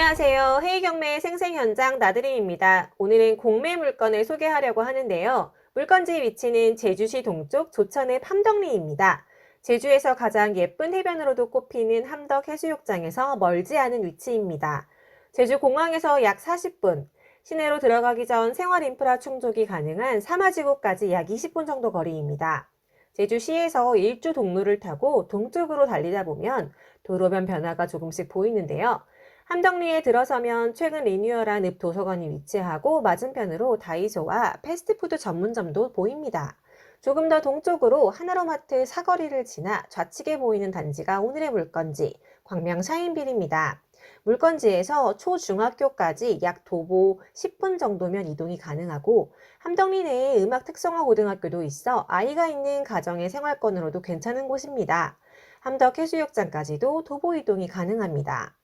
안녕하세요. 회의경매 생생 현장 나들이입니다. 오늘은 공매 물건을 소개하려고 하는데요. 물건지 위치는 제주시 동쪽 조천의 함덕리입니다. 제주에서 가장 예쁜 해변으로도 꼽히는 함덕 해수욕장에서 멀지 않은 위치입니다. 제주 공항에서 약 40분, 시내로 들어가기 전 생활 인프라 충족이 가능한 사마지구까지 약 20분 정도 거리입니다. 제주시에서 일주 동로를 타고 동쪽으로 달리다 보면 도로변 변화가 조금씩 보이는데요. 함덕리에 들어서면 최근 리뉴얼한 읍 도서관이 위치하고 맞은편으로 다이소와 패스트푸드 전문점도 보입니다. 조금 더 동쪽으로 하나로마트 사거리를 지나 좌측에 보이는 단지가 오늘의 물건지 광명 샤인빌입니다. 물건지에서 초중학교까지 약 도보 10분 정도면 이동이 가능하고 함덕리 내에 음악 특성화 고등학교도 있어 아이가 있는 가정의 생활권으로도 괜찮은 곳입니다. 함덕 해수욕장까지도 도보 이동이 가능합니다.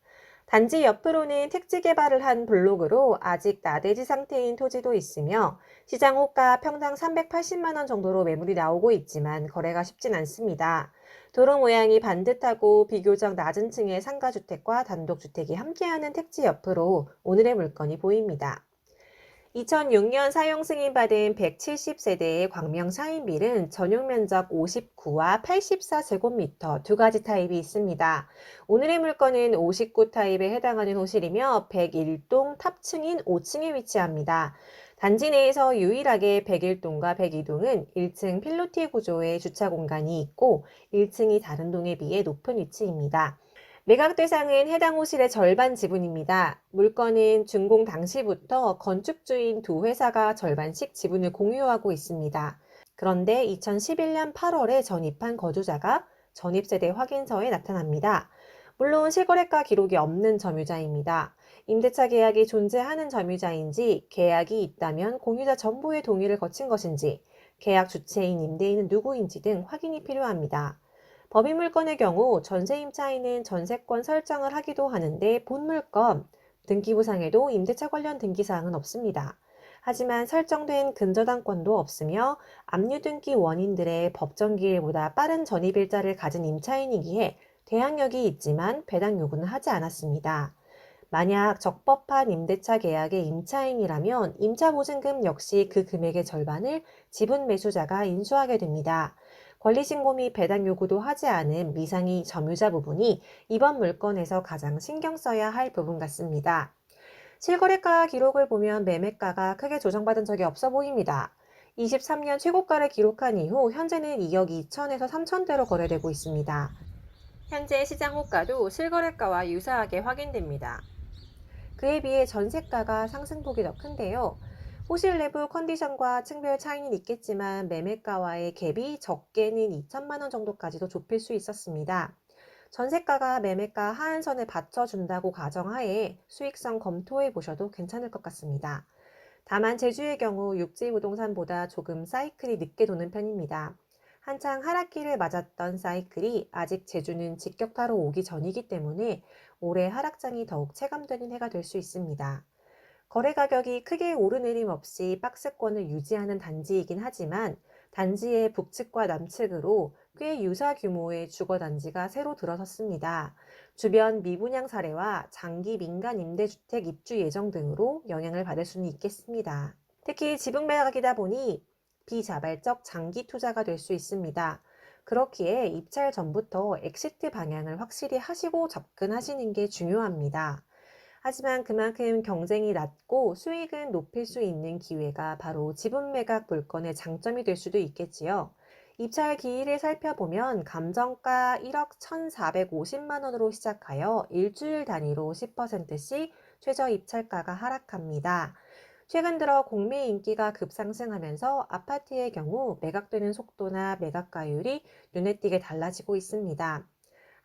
단지 옆으로는 택지 개발을 한 블록으로 아직 나대지 상태인 토지도 있으며 시장 호가 평당 380만 원 정도로 매물이 나오고 있지만 거래가 쉽진 않습니다. 도로 모양이 반듯하고 비교적 낮은 층의 상가주택과 단독주택이 함께하는 택지 옆으로 오늘의 물건이 보입니다. 2006년 사용 승인받은 170세대의 광명 샤인빌은 전용 면적 59와 84제곱미터 두 가지 타입이 있습니다. 오늘의 물건은 59 타입에 해당하는 호실이며 101동 탑층인 5층에 위치합니다. 단지 내에서 유일하게 101동과 102동은 1층 필로티 구조의 주차 공간이 있고 1층이 다른 동에 비해 높은 위치입니다. 매각 대상은 해당 호실의 절반 지분입니다. 물건은 준공 당시부터 건축주인 두 회사가 절반씩 지분을 공유하고 있습니다. 그런데 2011년 8월에 전입한 거주자가 전입세대 확인서에 나타납니다. 물론 실거래가 기록이 없는 점유자입니다. 임대차 계약이 존재하는 점유자인지, 계약이 있다면 공유자 전부의 동의를 거친 것인지, 계약 주체인 임대인은 누구인지 등 확인이 필요합니다. 법인 물건의 경우 전세 임차인은 전세권 설정을 하기도 하는데 본 물건, 등기부상에도 임대차 관련 등기사항은 없습니다. 하지만 설정된 근저당권도 없으며 압류등기 원인들의 법정기일보다 빠른 전입일자를 가진 임차인이기에 대항력이 있지만 배당 요구는 하지 않았습니다. 만약 적법한 임대차 계약의 임차인이라면 임차보증금 역시 그 금액의 절반을 지분 매수자가 인수하게 됩니다. 권리신고 및 배당 요구도 하지 않은 미상위 점유자 부분이 이번 물건에서 가장 신경 써야 할 부분 같습니다. 실거래가 기록을 보면 매매가가 크게 조정받은 적이 없어 보입니다. 23년 최고가를 기록한 이후 현재는 2억 2천에서 3천대로 거래되고 있습니다. 현재 시장 호가도 실거래가와 유사하게 확인됩니다. 그에 비해 전세가가 상승폭이 더 큰데요. 호실 내부 컨디션과 층별 차이는 있겠지만 매매가와의 갭이 적게는 2천만 원 정도까지도 좁힐 수 있었습니다. 전세가가 매매가 하한선을 받쳐준다고 가정하에 수익성 검토해 보셔도 괜찮을 것 같습니다. 다만 제주의 경우 육지 부동산보다 조금 사이클이 늦게 도는 편입니다. 한창 하락기를 맞았던 사이클이 아직 제주는 직격타로 오기 전이기 때문에 올해 하락장이 더욱 체감되는 해가 될 수 있습니다. 거래 가격이 크게 오르내림 없이 박스권을 유지하는 단지이긴 하지만 단지의 북측과 남측으로 꽤 유사 규모의 주거단지가 새로 들어섰습니다. 주변 미분양 사례와 장기 민간 임대주택 입주 예정 등으로 영향을 받을 수는 있겠습니다. 특히 지분 매각이다 보니 비자발적 장기 투자가 될 수 있습니다. 그렇기에 입찰 전부터 엑시트 방향을 확실히 하시고 접근하시는 게 중요합니다. 하지만 그만큼 경쟁이 낮고 수익은 높일 수 있는 기회가 바로 지분 매각 물건의 장점이 될 수도 있겠지요. 입찰 기일을 살펴보면 감정가 1억 1,450만 원으로 시작하여 일주일 단위로 10%씩 최저 입찰가가 하락합니다. 최근 들어 공매 인기가 급상승하면서 아파트의 경우 매각되는 속도나 매각가율이 눈에 띄게 달라지고 있습니다.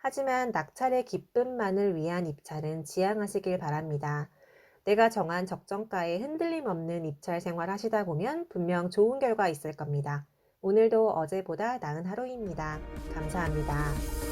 하지만 낙찰의 기쁨만을 위한 입찰은 지양하시길 바랍니다. 내가 정한 적정가에 흔들림 없는 입찰 생활 하시다 보면 분명 좋은 결과 있을 겁니다. 오늘도 어제보다 나은 하루입니다. 감사합니다.